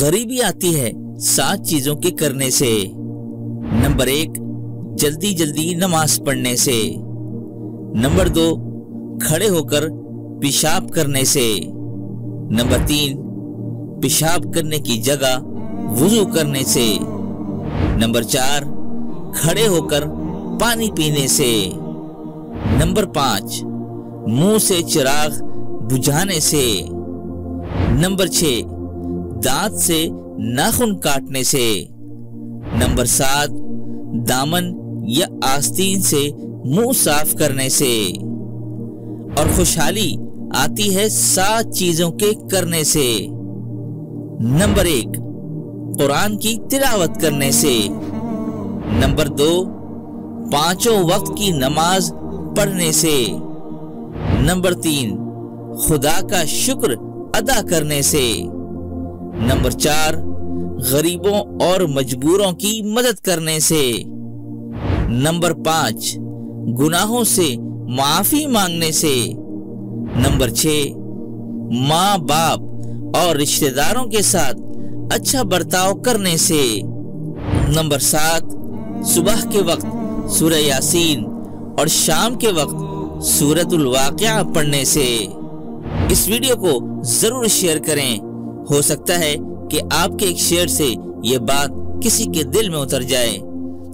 غریبی آتی ہے 7 چیزوں کے کرنے سے۔ نمبر 1، جلدی جلدی نماز پڑھنے سے۔ نمبر 2، کھڑے ہو کر پیشاب کرنے سے۔ نمبر 3، پیشاب کرنے کی جگہ وضو کرنے سے۔ نمبر 4، کھڑے ہو کر پانی پینے سے۔ نمبر 5، منہ سے چراغ بجھانے سے۔ نمبر 6، دانت سے ناخن کاٹنے سے۔ نمبر 7، دامن یا آستین سے منہ صاف کرنے سے۔ اور خوشحالی آتی ہے 7 چیزوں کے کرنے سے۔ نمبر 1، قرآن کی تلاوت کرنے سے۔ نمبر 2، 5 وقت کی نماز پڑھنے سے۔ نمبر 3، خدا کا شکر ادا کرنے سے۔ نمبر 4، غریبوں اور مجبوروں کی مدد کرنے سے۔ نمبر 5، گناہوں سے معافی مانگنے سے۔ نمبر 6، ماں باپ اور رشتہ داروں کے ساتھ اچھا برتاؤ کرنے سے۔ نمبر 7، صبح کے وقت سورہ یاسین اور شام کے وقت سورۃ الواقعہ پڑھنے سے۔ اس ویڈیو کو ضرور شیئر کریں، ہو سکتا ہے کہ آپ کے ایک شیئر سے یہ بات کسی کے دل میں اتر جائے۔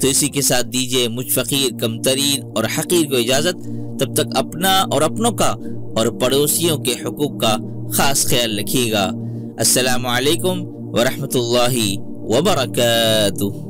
تو اسی کے ساتھ دیجئے مجھ فقیر کم ترین اور حقیر کو اجازت۔ تب تک اپنا اور اپنوں کا اور پڑوسیوں کے حقوق کا خاص خیال رکھیے گا۔ السلام علیکم ورحمۃ اللہ وبرکاتہ۔